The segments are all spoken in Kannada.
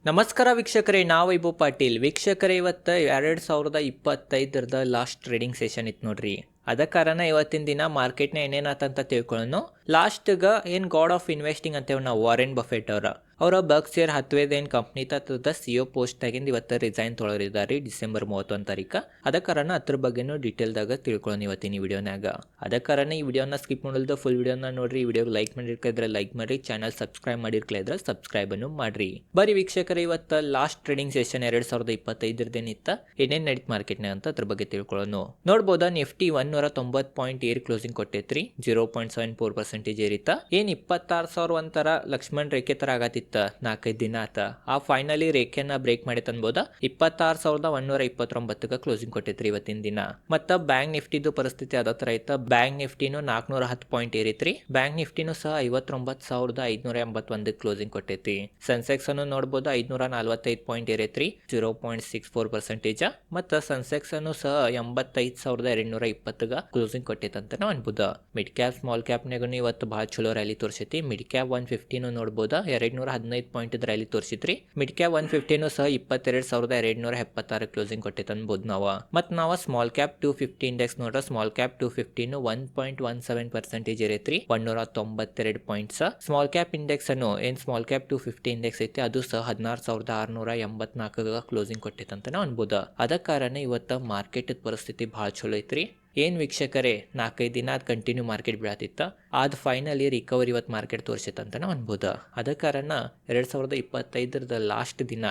ನಮಸ್ಕಾರ ವೀಕ್ಷಕರೇ, ನಾವು ವೈಭವ್ ಪಾಟೀಲ್. ವೀಕ್ಷಕರೇ, ಇವತ್ತು 2025 ಲಾಸ್ಟ್ ಟ್ರೇಡಿಂಗ್ ಸೆಷನ್ ಇತ್ತು ನೋಡ್ರಿ. ಅದ ಕಾರಣ ಇವತ್ತಿನ ದಿನ ಮಾರ್ಕೆಟ್ನ ಏನೇನಾತಂತ ತಿಳ್ಕೊಳ್ಳೋಣ. ಲಾಸ್ಟ್ಗೆ ಏನು ಗಾಡ್ ಆಫ್ ಇನ್ವೆಸ್ಟಿಂಗ್ ಅಂತೇಳಿ ನಾವು ವಾರೆನ್ ಬಫೆಟ್ ಅವರ ಬರ್ಕ್ಶೈರ್ ಹತ್ವೇದ ಏನು ಕಂಪ್ನಿ ತದ CEO ಪೋಸ್ಟ್ನಾಗಿಂದ ಇವತ್ತು ರಿಸೈನ್ ತೊಗೊಳಿದ್ದಾರೆ ಡಿಸೆಂಬರ್ 31 ತಾರೀಕು. ಅದ ಕಾರಣ ಅದ್ರ ಬಗ್ಗೆನೂ ಡೀಟೇಲ್ದಾಗ ತಿಳ್ಕೊಳ್ಳೋಣ ಇವತ್ತಿನ ವಿಡಿಯೋನಾಗ. ಅದ ಕಾರಣ ಈ ವಿಡಿಯೋನ ಸ್ಕಿಪ್ ಮಾಡಲ್ದ ಫುಲ್ ವಿಡಿಯೋನ ನೋಡ್ರಿ. ಈ ವಿಡಿಯೋಗೆ ಲೈಕ್ ಮಾಡಿರ್ಕಿದ್ರೆ ಲೈಕ್ ಮಾಡ್ರಿ, ಚಾನಲ್ ಸಬ್ಸ್ಕ್ರೈಬ್ ಮಾಡಿರ್ಕಿದ್ರೆ ಸಬ್ಸ್ಕ್ರೈಬ್ ಅನ್ನು ಮಾಡ್ರಿ. ಬರೀ ವೀಕ್ಷಕರೇ, ಇವತ್ತು ಲಾಸ್ಟ್ ಟ್ರೇಡಿಂಗ್ ಸೆಷನ್ 2025 ಏನೇನು ನಡೀತು ಮಾರ್ಕೆಟ್ನಾಗ ಅಂತ ಅದ್ರ ಬಗ್ಗೆ ತಿಳ್ಕೊಳ್ಳೋಣ. ನೋಡ್ಬೋದಾ, ನಿಫ್ಟಿ 190 ಪಾಯಿಂಟ್ ಏರ್ ಕ್ಲೋಸಿಂಗ್ ಕೊಟ್ಟೈತ್ರಿ. 0.74% ಏರಿತ. ಏನ್ 26,000 ಒಂಥರ ಲಕ್ಷ್ಮಣ್ ರೇಖೆ ತರ ಆಗತ್ತಿತ್ತ 4-5 ದಿನ ಆತ. ಆ ಫೈನಲಿ ರೇಖೆನ ಬ್ರೇಕ್ ಮಾಡಿ ಅನ್ಬೋದ. 26,129 ಕ್ಲೋಸಿಂಗ್ ಕೊಟ್ಟೈತ್ರಿ ಇವತ್ತಿನ ದಿನ. ಮತ್ತ ಬ್ಯಾಂಕ್ ನಿಫ್ಟಿದು ಪರಿಸ್ಥಿತಿ ಅದ ತರ ಐತ. ಬ್ಯಾಂಕ್ ನಿಫ್ಟಿನೂ 410 ಪಾಯಿಂಟ್ ಏರಿತ್ರಿ. ಬ್ಯಾಂಕ್ ನಿಫ್ಟಿನೂ ಸಹ 59,581 ಕ್ಲೋಸಿಂಗ್ ಕೊಟ್ಟೈತಿ. ಸೆನ್ಸೆಕ್ಸ್ ಅನ್ನು ನೋಡಬಹುದು, 545 ಪಾಯಿಂಟ್ ಏರಿತ್ರಿ, 0.64%. ಮತ್ತ ಸೆನ್ಸೆಕ್ಸ್ ಅನ್ನು ಸಹ 85,220 ಕ್ಲೋಸಿಂಗ್ ಕೊಟ್ಟೈತೆ ಅಂತ ನಾವು ಅನ್ಬೋದು. ಮಿಡ್ ಕ್ಯಾಪ್ ಸ್ಮಾಲ್ ಕ್ಯಾಪ್ ನಾಗೂ ಇವತ್ತು ಬಹಳ ಚಲೋ ರ್ಯಾಲಿ ತೋರಿಸೈತಿ. ಮಿಡ್ ಕ್ಯಾಪ್ 150 ನೋಡಬಹುದು, 215 ಪಾಯಿಂಟ್ ರ್ಯಾಲಿ ತೋರಿಸಿತ್ರಿ. ಮಿಡ್ ಕ್ಯಾಪ್ 150 ಸಹ 22,276 ಕ್ಲೋಸಿಂಗ್ ಕೊಟ್ಟೈತೆ ಅನ್ಬೋದು ನಾವು. ಮತ್ ನಾವು ಸ್ಮಾಲ್ ಕ್ಯಾಪ್ 250 ಇಂಡೆಕ್ಸ್ ನೋಡ್ರ, small cap 250 1.17% ಇರೈತ್ರಿ, 192 points. Small cap index ಅನ್ನು ಏನ್ ಸ್ಮಾಲ್ ಕ್ಯಾಪ್ 250 ಇಂಡೆಕ್ಸ್ ಐತಿ ಅದು ಸಹ 16,684 ಕ್ಲೋಸಿಂಗ್ ಕೊಟ್ಟೈತೆ ಅಂತ ನಾವು ಅನ್ಬೋದು. ಅದ ಕಾರಣ ಇವತ್ತು ಮಾರ್ಕೆಟ್ ಪರಿಸ್ಥಿತಿ ಬಹಳ ಚಲೋ ಐತ್ರಿ. ಏನ್ ವೀಕ್ಷಕರೇ, 4-5 ದಿನ ಅದು ಕಂಟಿನ್ಯೂ ಮಾರ್ಕೆಟ್ ಬೀಳತಿತ್ತ, ಅದು ಫೈನಲಿ ರಿಕವರಿ ಇವತ್ತು ಮಾರ್ಕೆಟ್ ತೋರಿಸೈತೆ ಅಂತ ನಾವು ಅನ್ಬೋದು. ಅದ ಕಾರಣ 2025 ಲಾಸ್ಟ್ ದಿನ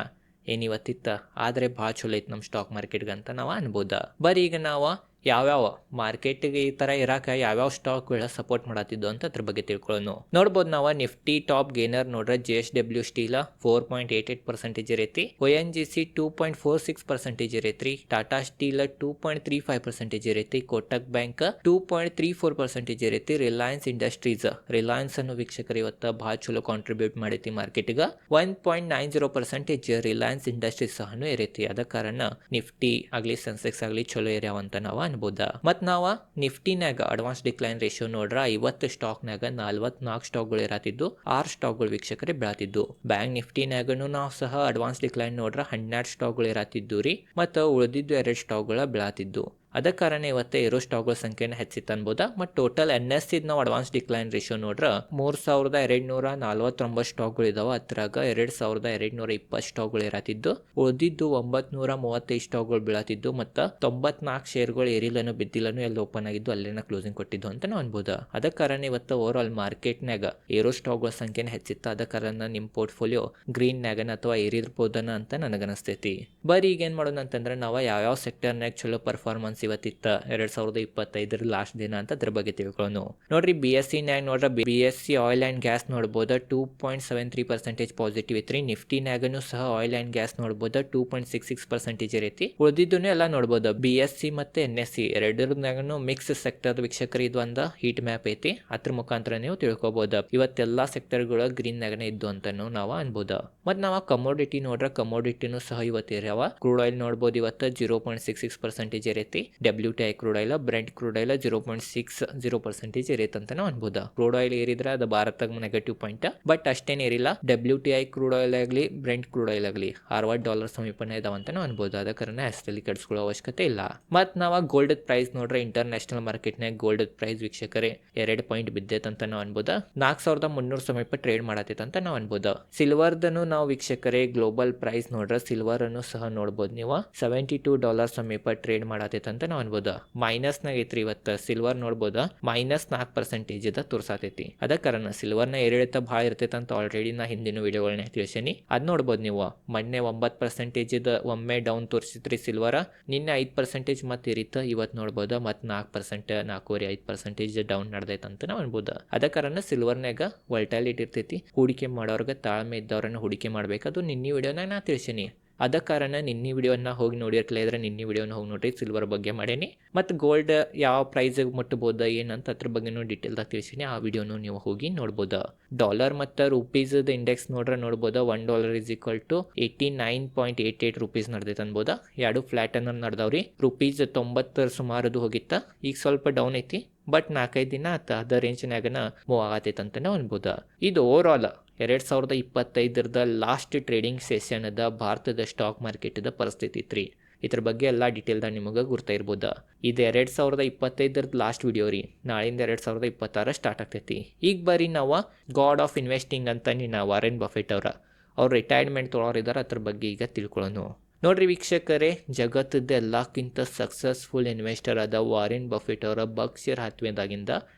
ಏನ್ ಇವತ್ತಿತ್ತ ಆದ್ರೆ ಭಾಳ ಚಲೋ ಐತಿ ನಮ್ಮ ಸ್ಟಾಕ್ ಮಾರ್ಕೆಟ್ಗೆ ಅಂತ ನಾವು ಅನ್ಬೋದು. ಬರೀ ಈಗ ನಾವು ಯಾವ್ಯಾವ ಮಾರ್ಕೆಟ್ಗೆ ಈ ತರ ಇರಾಕ ಯಾವ್ಯಾವ ಸ್ಟಾಕ್ಗಳ ಸಪೋರ್ಟ್ ಮಾಡತ್ತಿದ್ದು ಅಂತ ಅದ್ರ ಬಗ್ಗೆ ತಿಳ್ಕೊಳ್ಳೋಣ. ನೋಡ್ಬೋದು ನಾವು ನಿಫ್ಟಿ ಟಾಪ್ ಗೇನರ್ ನೋಡ್ರೆ JSW ಸ್ಟೀಲ್ 4.88% ಇರೈತಿ, ONGC 2.46% ಇರೈತ್ರಿ, ಟಾಟಾ ಸ್ಟೀಲ್ 2.35% ಇರೈತಿ, ಕೋಟಕ್ ಬ್ಯಾಂಕ್ 2.34% ಇರೈತಿ, ರಿಲಯನ್ಸ್ ಇಂಡಸ್ಟ್ರೀಸ್ ರಿಲಯನ್ಸ್ ಅನ್ನು ವೀಕ್ಷಕರು ಇವತ್ತು ಬಹಳ ಚಲೋ ಕಾಂಟ್ರಿಬ್ಯೂಟ್ ಮಾಡೈತಿ ಮಾರ್ಕೆಟ್ಗೆ. 1.90% ರಿಲಯನ್ಸ್ ಇಂಡಸ್ಟ್ರೀಸ್ ಸಹ ಇರೈತಿ. ಅದ ಕಾರಣ ನಿಫ್ಟಿ ಆಗ್ಲಿ ಸೆನ್ಸೆಕ್ಸ್ ಆಗ್ಲಿ ಚಲೋ ಏರಿಯಾವಂತ ನಾವು ಅನ್ಬೋದ. ಮತ್ ನಾವ ನಿಫ್ಟಿನಾಗ ಅಡ್ವಾನ್ಸ್ ಡಿಕ್ಲೈನ್ ರೇಷಿಯೋ ನೋಡ್ರ 50 ಸ್ಟಾಕ್ನಾಗ 44 ಸ್ಟಾಕ್ಗಳು ಇರತ್ತಿದ್ದು, 6 ಸ್ಟಾಕ್ಗಳು ವೀಕ್ಷಕರೇ ಬೆಳತಿದ್ದು. ಬ್ಯಾಂಕ್ ನಿಫ್ಟಿನಾಗನು ನಾವು ಸಹ ಅಡ್ವಾನ್ಸ್ ಡಿಕ್ಲೈನ್ ನೋಡ್ರ 12 ಸ್ಟಾಕ್ಗಳು ಇರತ್ತಿದ್ದು ರೀ, ಮತ್ತು ಉಳಿದಿದ್ದು 2 ಸ್ಟಾಕ್ಗಳ ಬೆಳತಿದ್ದು. ಅದ ಕಾರಣ ಇವತ್ತೇ ಇರೋ ಸ್ಟಾಕ್ಗಳ ಸಂಖ್ಯೆನ ಹೆಚ್ಚಿತ್ತು ಅನ್ಬೋದ. ಮತ್ತು ಟೋಟಲ್ NSE ನಾವು ಅಡ್ವಾನ್ಸ್ ಡಿಕ್ಲೈನ್ ರೇಷಿಯೋ ನೋಡ್ರ 3,249 ಸ್ಟಾಕ್ಗಳು ಇದಾವ. ಅದ್ರಾಗ 2,220 ಸ್ಟಾಕ್ಗಳು ಇರತ್ತಿದ್ದು, ಉಳಿದಿದ್ದು 935 ಸ್ಟಾಕ್ಗಳು ಬೀಳತಿದ್ದು, ಮತ್ತು 94 ಶೇರ್ಗಳು ಏರಿಲ್ಲನು ಬಿದ್ದಿಲ್ಲನು ಎಲ್ಲಿ ಓಪನ್ ಆಗಿದ್ದು ಅಲ್ಲೇನ ಕ್ಲೋಸಿಂಗ್ ಕೊಟ್ಟಿದ್ದು ಅಂತ ನಾವು ಅನ್ಬೋದು. ಅದ ಕಾರಣ ಇವತ್ತು ಓವರ್ ಆಲ್ ಮಾರ್ಕೆಟ್ನಾಗ ಏರೋ ಸ್ಟಾಕ್ಗಳ ಸಂಖ್ಯೆನ ಹೆಚ್ಚಿತ್ತು. ಅದ ಕಾರಣ ನಿಮ್ಮ ಪೋರ್ಟ್ಫೋಲಿಯೋ ಗ್ರೀನ್ ನಾಗನ ಅಥವಾ ಏರಿರ್ಬೋದನ ಅಂತ ನನಗನಿಸ್ತೈತಿ. ಬರೀ ಈಗ ಏನ್ ಮಾಡೋಣ ಅಂತಂದ್ರೆ ನಾವು ಯಾವ ಸೆಕ್ಟರ್ನಾಗ ಚಲೋ ಪರ್ಫಾರ್ಮೆನ್ಸ್ ಇವತ್ತಿತ್ತ 2025 ಲಾಸ್ಟ್ ದಿನ ಅಂತ ಅದ್ರ ಬಗ್ಗೆ ತಿಳ್ಕೊಳ್ಳೋಣ. ನೋಡ್ರಿ, BSE ನ್ಯಾಗ ನೋಡ್ರ BSE ಆಯಿಲ್ ಅಂಡ್ ಗ್ಯಾಸ್ ನೋಡ್ಬೋದು 2.73% ಪಾಸಿಟಿವ್ ಐತ್ರಿ. ನಿಫ್ಟಿ ನ್ಯಾಗನು ಸಹ ಆಯಿಲ್ ಅಂಡ್ ಗ್ಯಾಸ್ ನೋಡ್ಬೋದು 2.66% ಇರೈತಿ. ಉಳಿದಿದ್ದನ್ನು ಎಲ್ಲ ನೋಡ್ಬೋದು. BSE ಮತ್ತೆ NSE ಎರಡರನಾಗನು ಮಿಕ್ಸ್ ಸೆಕ್ಟರ್ ವೀಕ್ಷಕರು ಇದು ಒಂದು ಹೀಟ್ ಮ್ಯಾಪ್ ಐತಿ. ಅದ್ರ ಮುಖಾಂತರ ನೀವು ತಿಳ್ಕೊಬಹುದು ಇವತ್ತೆಲ್ಲಾ ಸೆಕ್ಟರ್ಗಳು ಗ್ರೀನ್ ನಾಗನೇ ಇದ್ದು ಅಂತಾನು ನಾವು ಅನ್ಬೋದು. ಮತ್ ನಾವು ಕಮೋಡಿಟಿ ನೋಡ್ರ ಕಮೋಡಿಟಿನೂ ಸಹ ಇವತ್ತು ಇರ್ಯಾವ. ಕ್ರೂಡ್ ಆಯಿಲ್ ನೋಡ್ಬೋದು ಇವತ್ತು 0.66% ಇರೈತಿ. WTI crude oil, Brent crude oil 0.60% ಇರೈತೆ ಅಂತ ನಾವು ಅನ್ಬೋದು. ಕ್ರೂಡ್ ಆಯಿಲ್ ಏರಿದ್ರೆ ಅದು ಭಾರತಕ್ಕೆ ನೆಗೆಟಿವ್ ಪಾಯಿಂಟ್, ಬಟ್ ಅಷ್ಟೇನು ಏರಿಲ್ಲ. WTI ಕ್ರೂಡ್ ಆಯಿಲ್ ಆಗಲಿ ಬ್ರೆಂಟ್ ಕ್ರೂಡ್ ಆಯಿಲ್ ಆಗಲಿ $60 ಸಮೀಪನೇ ಇದಾವಂತ ನಾವು ಅನ್ಬೋದು. ಅದ ಕಾರಣ ಅಷ್ಟಲ್ಲಿ ಕೆಡಿಸ್ಕೊಳ್ಳೋ ಅವಶ್ಯಕತೆ ಇಲ್ಲ. ಮತ್ ನಾವು ಗೋಲ್ಡ್ ಪ್ರೈಸ್ ನೋಡ್ರೆ ಇಂಟರ್ನ್ಯಾಷನಲ್ ಮಾರ್ಕೆಟ್ನಾಗ ಗೋಲ್ಡ್ ಪ್ರೈಸ್ ವೀಕ್ಷಕರೇ 2 ಪಾಯಿಂಟ್ ಬಿದ್ದೈತೆ ಅಂತ ನಾವು ಅನ್ಬೋದು. 4,300 ಸಮೀಪ ಟ್ರೇಡ್ ಮಾಡತೈತೆ ಅಂತ ನಾವು ಅನ್ಬೋದು. ಸಿಲ್ವರ್ದನ್ನು ನಾವು ವೀಕ್ಷಕರೇ ಗ್ಲೋಬಲ್ ಪ್ರೈಸ್ ನೋಡ್ರೆ ಸಿಲ್ವರ್ ಅನ್ನು ಸಹ ನೋಡ್ಬೋದು ನೀವು $72 ಸಮೀಪ ಟ್ರೇಡ್ ಮಾಡತೈತೆ ಅಂತ ನಾವು ಅನ್ಬೋದು. ಮೈನಸ್ನಾಗ ಐತ್ರಿ ಇವತ್ತು ಸಿಲ್ವರ್ ನೋಡ್ಬೋದು -4% ತೋರ್ಸಾತೈತಿ. ಅದ ಕಾರಣ ಸಿಲ್ವರ್ನ ಏರಿಳಿತ ಭಾಳ ಇರ್ತೈತೆ ಅಂತ ಆಲ್ರೆಡಿ ನಾ ಹಿಂದಿನ ವಿಡಿಯೋಗಳನ್ನ ತಿಳಿಸೀನಿ. ಅದ್ ನೋಡ್ಬೋದು ನೀವು. ಮೊನ್ನೆ 9% ಒಮ್ಮೆ ಡೌನ್ ತೋರಿಸಿತ್ರಿ ಸಿಲ್ವರ್, ನಿನ್ನೆ 5% ಮತ್ತೆ ಇರಿತ್ತು. ಇವತ್ತು ನೋಡ್ಬೋದು ಮತ್ತೆ 4%, 4.5% ಡೌನ್ ನಡೆದೈತೆ ಅಂತ ನಾವು ಅನ್ಬೋದು. ಅದ ಕಾರಣ ಸಿಲ್ವರ್ನಾಗ ವಲ್ಟಾಲಿಟಿ ಇರ್ತೈತಿ. ಹೂಡಿಕೆ ಮಾಡೋರ್ಗೆ ತಾಳ್ಮೆ ಇದ್ದವ್ರನ್ನ ಹೂಡಿಕೆ ಮಾಡ್ಬೇಕು. ಅದು ನಿನ್ನೆ ವಿಡಿಯೋನಾಗ ನಾ ತಿಳಿಸೀನಿ. ಅದ ಕಾರಣ ನಿನ್ನೆ ವಿಡಿಯೋನ ಹೋಗಿ ನೋಡಿರ್ಕಲೇ ಇದ್ರೆ ನಿನ್ನೆ ವಿಡಿಯೋನ ಹೋಗಿ ನೋಡ್ರಿ, ಸಿಲ್ವರ್ ಬಗ್ಗೆ ಮಾಡೇನಿ. ಮತ್ತು ಗೋಲ್ಡ್ ಯಾವ ಪ್ರೈಸಿಗೆ ಮುಟ್ಟಬಹುದು ಏನಂತ ಅದ್ರ ಬಗ್ಗೆನೂ ಡೀಟೇಲ್ದಾಗ ತಿಳಿಸೀನಿ. ಆ ವಿಡಿಯೋನು ನೀವು ಹೋಗಿ ನೋಡ್ಬೋದು. ಡಾಲರ್ ಮತ್ತು ರುಪೀಸ್ದ ಇಂಡೆಕ್ಸ್ ನೋಡ್ಬೋದು $1 = 89.88 ರೂಪೀಸ್ ನಡೆದೈತೆ ಅನ್ಬೋದ. ಎರಡು ಫ್ಲಾಟ್ ಅನ್ನ ನಡೆದವ್ರಿ. ರುಪೀಸ್ 90 ಸುಮಾರದು ಹೋಗಿತ್ತ, ಈಗ ಸ್ವಲ್ಪ ಡೌನ್ ಐತಿ. ಬಟ್ 4-5 ದಿನ ಅದ ರೇಂಜ್ನಾಗನ ಮೂವ್ ಆಗತೈತೆ ಅಂತ ನಾವು ಅನ್ಬೋದು. ಇದು ಓವರ್ ಆಲ್ 2025 ಲಾಸ್ಟ್ ಟ್ರೇಡಿಂಗ್ ಸೆಷನ್ದ ಭಾರತದ ಸ್ಟಾಕ್ ಮಾರ್ಕೆಟ್ದ ಪರಿಸ್ಥಿತಿ ಇತ್ತು ರೀ. ಇದ್ರ ಬಗ್ಗೆ ಎಲ್ಲ ಡೀಟೇಲ್ದಾಗ ನಿಮಗೆ ಗುರ್ತಾಯಿರ್ಬೋದು. ಇದು 2025 ಲಾಸ್ಟ್ ವಿಡಿಯೋ ರೀ. ನಾಳಿಂದ 2026 ಸ್ಟಾರ್ಟ್ ಆಗ್ತೈತಿ. ಈಗ ಬರೀ ನಾವು ಗಾಡ್ ಆಫ್ ಇನ್ವೆಸ್ಟಿಂಗ್ ಅಂತ ವಾರೆನ್ ಬಫೆಟ್ ಅವ್ರು ರಿಟೈರ್ಮೆಂಟ್ ತೊಗೊಳೋರಿದ್ದಾರೆ, ಅದ್ರ ಬಗ್ಗೆ ಈಗ ತಿಳ್ಕೊಳ್ಳೋಣ. ನೋಡ್ರಿ ವೀಕ್ಷಕರೇ, ಜಗತ್ತದ ಎಲ್ಲಕ್ಕಿಂತ ಸಕ್ಸಸ್ಫುಲ್ ಇನ್ವೆಸ್ಟರ್ ಆದ ವಾರೆನ್ ಬಫೆಟ್ ಅವರ ಬರ್ಕ್ಷೈರ್ ಹ್ಯಾಥ್ವೇದಾಗಿಂದ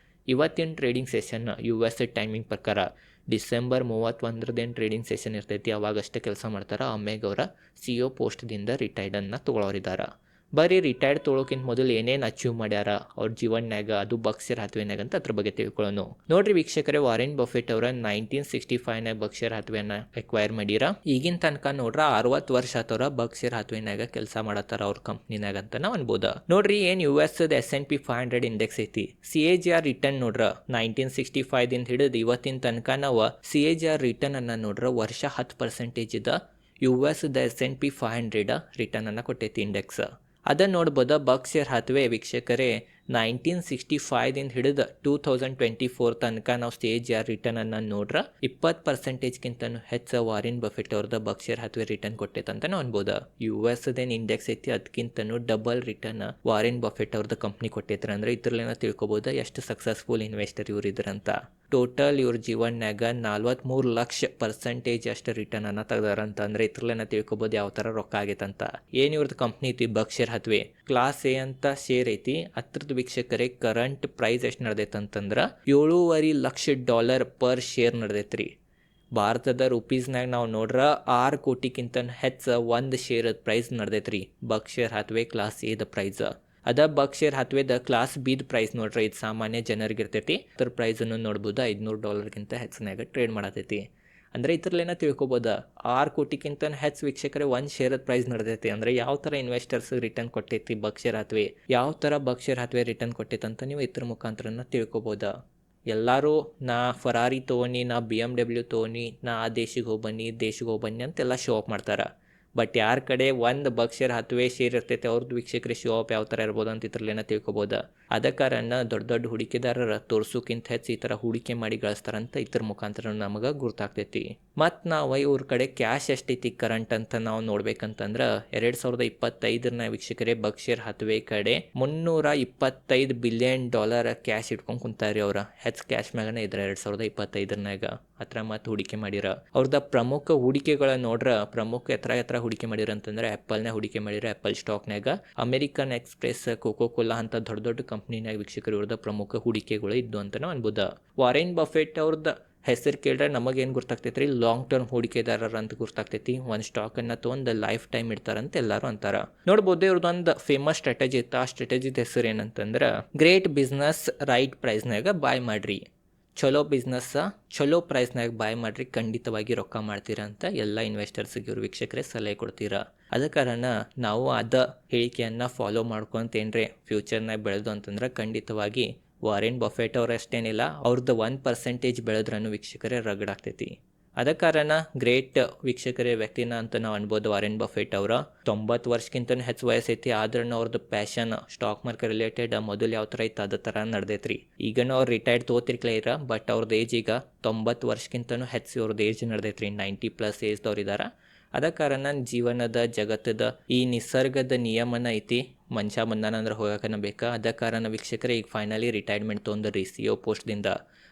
ಇವತ್ತಿನ ಟ್ರೇಡಿಂಗ್ ಸೆಷನ್ US ಟೈಮಿಂಗ್ ಪ್ರಕಾರ ಡಿಸೆಂಬರ್ 31 ಟ್ರೇಡಿಂಗ್ ಸೆಷನ್ ಇರ್ತೈತಿ. ಅವಾಗಷ್ಟೇ ಕೆಲಸ ಮಾಡ್ತಾರೆ. ಆಮೇಲೆ ಅವರ CEO ಪೋಸ್ಟ್ದಿಂದ ರಿಟೈರ್ಡನ್ನು ತೊಗೊಳೋರಿದ್ದಾರೆ. ಬರೀ ರಿಟೈರ್ಡ್ ತೊಗೊಳೋಕ್ಕಿಂತ ಮೊದಲು ಏನೇನು ಅಚೀವ್ ಮಾಡ್ಯಾರ ಅವ್ರ ಜೀವನ್ಯಾಗ, ಅದು ಬರ್ಕ್ಷೈರ್ ಹ್ಯಾಥ್ವೇನಾಗ ಅಂತ ಅದ್ರ ಬಗ್ಗೆ ತಿಳ್ಕೊಳ್ಳೋಣ. ನೋಡ್ರಿ ವೀಕ್ಷಕರೇ, ವಾರೆನ್ ಬಫೆಟ್ ಅವರ 1965 ಬರ್ಕ್ಷೈರ್ ಹ್ಯಾಥ್ವೇನ ಎಕ್ವೈರ್ ಮಾಡಿರ. ಈಗಿನ ತನಕ ನೋಡ್ರ 60 ವರ್ಷ ಆತವ್ರ ಬರ್ಕ್ಷೈರ್ ಹ್ಯಾಥ್ವೇನಾಗ ಕೆಲಸ ಮಾಡತ್ತಾರ ಅವ್ರ ಕಂಪ್ನಿನಾಗ ಅಂತ ನಾವು ಅನ್ಬೋದ. ನೋಡ್ರಿ, ಏನ್ US S&P 500 ಇಂಡೆಕ್ಸ್ ಐತಿ, CAGR ರಿಟರ್ನ್ ನೋಡ್ರ 1965 ದಿಂದ ಹಿಡಿದು ಇವತ್ತಿನ ತನಕ ನಾವು CAGR ರಿಟರ್ನ್ ಅನ್ನ ನೋಡ್ರ ವರ್ಷ 10% ಇದ US S&P 500 ರಿಟರ್ನ್ ಅನ್ನ ಕೊಟ್ಟೈತಿ ಇಂಡೆಕ್ಸ್. ಅದನ್ನು ನೋಡ್ಬೋದ. ಬರ್ಕ್ಷೈರ್ ಹ್ಯಾಥ್ವೇ ವೀಕ್ಷಕರೇ 1965 ದಿಂದ ಹಿಡಿದು 2024 ತನಕ ನಾವು CAGR ರಿಟರ್ನ್ ಅನ್ನ ನೋಡ್ರ 20% ಹೆಚ್ಚು ವಾರೆನ್ ಬಫೆಟ್ ಅವ್ರದ ಬರ್ಕ್ಷೈರ್ ಹ್ಯಾಥ್ವೇ ರಿಟರ್ನ್ ಕೊಟ್ಟೈತೆ ಅಂತ ನಾವು ಅನ್ಬೋದ. US ಇಂಡೆಕ್ಸ್ ಐತಿ, ಅದಕ್ಕಿಂತನೂ ಡಬಲ್ ರಿಟರ್ನ್ ವಾರೆನ್ ಬಫೆಟ್ ಅವ್ರದ ಕಂಪ್ನಿ ಕೊಟ್ಟೈತ್ರ. ಅಂದ್ರೆ ಇದ್ರಲ್ಲೇನ ತಿಳ್ಕೊಬೋದ ಎಷ್ಟು ಸಕ್ಸಸ್ಫುಲ್ ಇನ್ವೆಸ್ಟರ್ ಇವ್ರು ಇದ್ರಂತ. ಟೋಟಲ್ ಇವ್ರ ಜೀವನ್ಯಾಗ 43 ಲಕ್ಷ% ಅಷ್ಟು ರಿಟರ್ನ್ ಅನ್ನ ತೆಗ್ದಾರಂತ. ಅಂದ್ರೆ ಇದ್ರಲ್ಲೇನ ತಿಳ್ಕೊಬೋದು ಯಾವ ತರ ರೊಕ್ಕ ಆಗೈತಂತ. ಏನ್ ಇವ್ರದ್ದು ಕಂಪ್ನಿ ಐತಿ ಬರ್ಕ್ಷೈರ್ ಹ್ಯಾಥ್ವೇ, ಕ್ಲಾಸ್ A ಅಂತ ಶೇರ್ ಐತಿ. ಅದ್ರದ್ದು ವೀಕ್ಷಕರೇ ಕರೆಂಟ್ ಪ್ರೈಸ್ ಎಷ್ಟು ನಡೆದೈತಂತಂದ್ರ $7.5 ಲಕ್ಷ ಪರ್ ಶೇರ್ ನಡೆದೈತ್ರಿ. ಭಾರತದ ರುಪೀಸ್ನಾಗ ನಾವು ನೋಡ್ರ 6 ಕೋಟಿಗಿಂತ ಹೆಚ್ಚು ಒಂದು ಶೇರ್ ಪ್ರೈಸ್ ನಡೆದೈತ್ರಿ. ಬರ್ಕ್ಷೈರ್ ಹ್ಯಾಥ್ವೇ ಕ್ಲಾಸ್ A ದ ಪ್ರೈಸ್ ಅದ. ಬರ್ಕ್ಷೈರ್ ಹ್ಯಾಥ್ವೇದ ಕ್ಲಾಸ್ B ದ ಪ್ರೈಸ್ ನೋಡ್ರಿ, ಇದು ಸಾಮಾನ್ಯ ಜನರಿಗೆ ಇರ್ತೈತಿ. ಅದ್ರ ಪ್ರೈಸ್ ಅನ್ನು ನೋಡ್ಬೋದು $500 ಹೆಚ್ಚಿನಾಗ ಟ್ರೇಡ್ ಮಾಡತೈತಿ. ಅಂದ್ರೆ ಇದ್ರಲ್ಲೇನ ತಿಳ್ಕೊಬೋದ 6 ಕೋಟಿಗಿಂತ ಹೆಚ್ಚು ವೀಕ್ಷಕರೇ ಒಂದು ಶೇರ್ ಪ್ರೈಸ್ ನಡೆದೈತಿ. ಅಂದ್ರೆ ಯಾವ ತರ ಇನ್ವೆಸ್ಟರ್ಸ್ ರಿಟರ್ನ್ ಕೊಟ್ಟೈತಿ ಬರ್ಕ್ಷೈರ್ ಹ್ಯಾಥ್ವೇ, ಯಾವ ತರ ಬರ್ಕ್ಷೈರ್ ಹ್ಯಾಥ್ವೇ ರಿಟರ್ನ್ ಕೊಟ್ಟೈತಿ ಅಂತ ನೀವು ಇದ್ರ ಮುಖಾಂತರನ ತಿಳ್ಕೊಬೋದ. ಎಲ್ಲರೂ ನಾ ಫರಾರಿ ತೊಗೊನಿ, ನಾ BMW ತೊಗೊನಿ, ನಾ ಆ ದೇಶಿಗೆ ಹೋಗ್ಬನ್ನಿ ಅಂತೆಲ್ಲ ಶೋ ಆಫ್ ಮಾಡ್ತಾರೆ. ಬಟ್ ಯಾರ ಕಡೆ ಒಂದು ಬರ್ಕ್ಷೈರ್ ಹ್ಯಾಥ್ವೇ ಶೇರ್ ಇರ್ತೈತೆ ಅವ್ರದ್ದು ವೀಕ್ಷಕರೇ ಶೋ ಆಫ್ ಯಾವ ಥರ ಇರ್ಬೋದು ಅಂತ ಇದ್ರಲ್ಲೇನ ತಿಳ್ಕೊಬೋದು. ಅದ ಕಾರಣ ದೊಡ್ಡ ಹೂಡಿಕೆದಾರರ ತೋರ್ಸೋಕ್ಕಿಂತ ಹೆಚ್ಚು ಈ ಥರ ಹೂಡಿಕೆ ಮಾಡಿ ಗಳಿಸ್ತಾರಂತ ಇದ್ರ ಮುಖಾಂತರ ನಮಗೆ ಗುರ್ತಾಗ್ತೈತಿ. ಮತ್ತು ನಾವು ಇವ್ರ ಕಡೆ ಕ್ಯಾಶ್ ಎಷ್ಟೈತಿ ಕರೆಂಟ್ ಅಂತ ನಾವು ನೋಡ್ಬೇಕಂತಂದ್ರೆ 2025 ವೀಕ್ಷಕರೇ ಬರ್ಕ್ಷೈರ್ ಹ್ಯಾಥ್ವೇ ಕಡೆ $325 ಬಿಲಿಯನ್ ಕ್ಯಾಶ್ ಇಟ್ಕೊಂಡು ಕುಂತಾರ್ರಿ. ಅವ್ರ ಹೆಚ್ಚು ಕ್ಯಾಶ್ ಮ್ಯಾಗನೇ ಇದ್ರ 2025 ಹತ್ರ ಮತ್ತು ಹೂಡಿಕೆ ಮಾಡಿರ. ಅವ್ರದ ಪ್ರಮುಖ ಹೂಡಿಕೆಗಳ ನೋಡ್ರ ಪ್ರಮುಖ ಎತ್ರ ಹೂಡಿಕೆ ಮಾಡಿರ ಅಂತಂದ್ರೆ ಆ್ಯಪಲ್ನ ಹೂಡಿಕೆ ಮಾಡಿರ. ಆ್ಯಪಲ್ ಸ್ಟಾಕ್ನಾಗ, ಅಮೆರಿಕನ್ ಎಕ್ಸ್ಪ್ರೆಸ್, ಕೋಕೋ ಕೋಲಾ ಅಂತ ದೊಡ್ಡ ಕಂಪ್ನಿನಾಗ ವೀಕ್ಷಕರು ಇವ್ರದ ಪ್ರಮುಖ ಹೂಡಿಕೆಗಳು ಇದ್ದು ಅಂತ ನಾವು ಅನ್ಬೋದ. ವಾರೆನ್ ಬಫೆಟ್ ಅವ್ರದ್ದು ಹೆಸರು ಕೇಳಿದ್ರೆ ನಮಗೇನು ಗುರ್ತಾಗ್ತೈತಿ ರೀ, ಲಾಂಗ್ ಟರ್ಮ್ ಹೂಡಿಕೆದಾರರ ಅಂತ ಗುರ್ತಾಗ್ತೈತಿ. ಒಂದು ಸ್ಟಾಕನ್ನು ತೊಗೊಂಡು ಲೈಫ್ ಟೈಮ್ ಇಡ್ತಾರಂತ ಎಲ್ಲರೂ ಅಂತಾರ. ನೋಡ್ಬೋದು ಇವ್ರದ್ದೊಂದು ಫೇಮಸ್ ಸ್ಟ್ರಾಟಜಿ ಇತ್ತು. ಆ ಸ್ಟ್ರಾಟಜಿದ ಹೆಸರು ಏನಂತಂದ್ರೆ ಗ್ರೇಟ್ ಬಿಸ್ನೆಸ್ ರೈಟ್ ಪ್ರೈಸ್ನಾಗ ಬಾಯ್ ಮಾಡ್ರಿ. ಚಲೋ ಬಿಸ್ನೆಸ್ ಚಲೋ ಪ್ರೈಸ್ನಾಗ ಬಾಯ್ ಮಾಡ್ರಿ, ಖಂಡಿತವಾಗಿ ರೊಕ್ಕ ಮಾಡ್ತೀರಾ ಅಂತ ಎಲ್ಲ ಇನ್ವೆಸ್ಟರ್ಸ್ಗೆ ಇವ್ರು ವೀಕ್ಷಕರೇ ಸಲಹೆ ಕೊಡ್ತೀರಾ. ಅದ ಕಾರಣ ನಾವು ಅದ ಹೇಳಿಕೆಯನ್ನು ಫಾಲೋ ಮಾಡ್ಕೊಂತೇನ್ರೆ ಫ್ಯೂಚರ್ನಾಗ ಬೆಳೆದು ಅಂತಂದ್ರೆ ಖಂಡಿತವಾಗಿ ವಾರೆನ್ ಬಫೆಟ್ ಅವ್ರು ಅಷ್ಟೇನಿಲ್ಲ, ಅವ್ರದ್ದು 1% ಬೆಳೆದ್ರೂ ವೀಕ್ಷಕರೇ ರಗಡಾಗ್ತೈತಿ. ಅದ ಕಾರಣ ಗ್ರೇಟ್ ವೀಕ್ಷಕರೇ ವ್ಯಕ್ತಿನ ಅಂತ ನಾವು ಅನ್ಬೋದು. ವಾರೆನ್ ಬಫೆಟ್ ಅವರ 90 ವರ್ಷಕ್ಕಿಂತ ಹೆಚ್ಚು ವಯಸ್ಸೈತಿ. ಆದ್ರೂ ಅವ್ರದ್ದು ಪ್ಯಾಷನ್ ಸ್ಟಾಕ್ ಮಾರ್ಕೆಟ್ ರಿಲೇಟೆಡ್ ಮೊದಲು ಯಾವ ಥರ ಇತ್ತು ಅದೇ ಥರ ನಡೆದೈತ್ರಿ. ಈಗನೂ ಅವ್ರು ರಿಟೈರ್ಡ್ ತೊಗೋತಿರ್ಲಿಲ್ಲ, ಬಟ್ ಅವ್ರದ್ದು ಏಜ್ ಈಗ 90 ವರ್ಷಕ್ಕಿಂತನೂ ಹೆಚ್ಚು ಅವ್ರದ್ದು ಏಜ್ ನಡೆದೈತ್ರಿ. 90+ ಏಜ್ದವ್ರು ಇದ್ದಾರೆ. ಅದ ಕಾರಣ ಜೀವನದ ಜಗತ್ತದ ಈ ನಿಸರ್ಗದ ನಿಯಮನ ಐತಿ, ಮನುಷ್ಯ ಬಂದಾನಂದ್ರೆ ಹೋಗಕನ ಬೇಕಾ. ಅದ ಕಾರಣ ವೀಕ್ಷಕರೇ ಈಗ ಫೈನಲಿ ರಿಟೈರ್ಮೆಂಟ್ ತೊಗೊಂಡ್ರಿ CEO ಪೋಸ್ಟ್ದಿಂದ.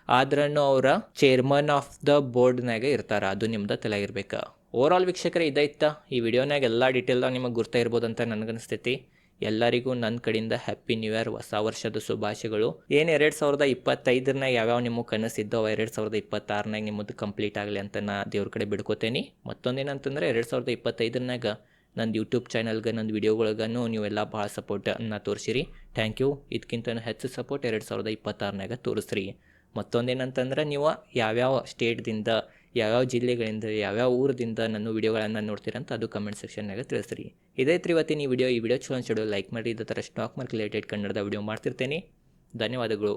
ಆದ್ರೂ ಅವರ ಚೇರ್ಮನ್ ಆಫ್ ದ ಬೋರ್ಡ್ನಾಗ ಇರ್ತಾರ, ಅದು ನಿಮ್ದು ತಲೆಗಿರ್ಬೇಕು. ಓವರಾಲ್ ವೀಕ್ಷಕರೇ ಇದೈತ ಈ ವಿಡಿಯೋನಾಗ ಎಲ್ಲ ಡೀಟೇಲ್ದಾಗ ನಿಮಗೆ ಗುರ್ತಾ ಇರ್ಬೋದಂತ ನನಗನ್ನಿಸ್ತೈತಿ. ಎಲ್ಲರಿಗೂ ನನ್ನ ಕಡೆಯಿಂದ ಹ್ಯಾಪಿ ನ್ಯೂ ಇಯರ್, ಹೊಸ ವರ್ಷದ ಶುಭಾಶಯಗಳು. ಏನು 2025 ಯಾವ್ಯಾವ ನಿಮಗೆ ಕನಸಿದ್ದೋ 2026 ನಿಮ್ಮದು ಕಂಪ್ಲೀಟ್ ಆಗಲಿ ಅಂತ ನಾ ದೇವ್ರ ಕಡೆ ಬಿಡ್ಕೋತೇನೆ. ಮತ್ತೊಂದೇನಂತಂದ್ರೆ 2025 ನನ್ನ ಯೂಟ್ಯೂಬ್ ಚಾನಲ್ಗೆ, ನನ್ನ ವಿಡಿಯೋಗಳಿಗೂ ನೀವೆಲ್ಲ ಭಾಳ ಸಪೋರ್ಟನ್ನು ತೋರಿಸಿರಿ. Thank you. ಇದಕ್ಕಿಂತ ಹೆಚ್ಚು ಸಪೋರ್ಟ್ 2026 ತೋರಿಸ್ರಿ. ಮತ್ತೊಂದೇನಂತಂದ್ರೆ ನೀವು ಯಾವ್ಯಾವ ಸ್ಟೇಟ್ದಿಂದ, ಯಾವ್ಯಾವ ಜಿಲ್ಲೆಗಳಿಂದ, ಯಾವ್ಯಾವ ಊರದಿಂದ ನನ್ನ ವಿಡಿಯೋಗಳನ್ನು ನೋಡ್ತೀರಂತ ಅದು ಕಮೆಂಟ್ ಸೆಕ್ಷನ್ನಾಗ ತಿಳಿಸ್ರಿ. ಇದೈತ್ರಿ ಇವತ್ತಿನ ಈ ವಿಡಿಯೋ ಚಲೋ ಅನ್ಸಿಡು ಲೈಕ್ ಮಾಡಿ. ಇದೇ ಥರ ಸ್ಟಾಕ್ ಮಾರ್ಕೆಟ್ ರಿಲೇಟೆಡ್ ಕನ್ನಡದ ವಿಡಿಯೋ ಮಾಡ್ತಿರ್ತೇನೆ. ಧನ್ಯವಾದಗಳು.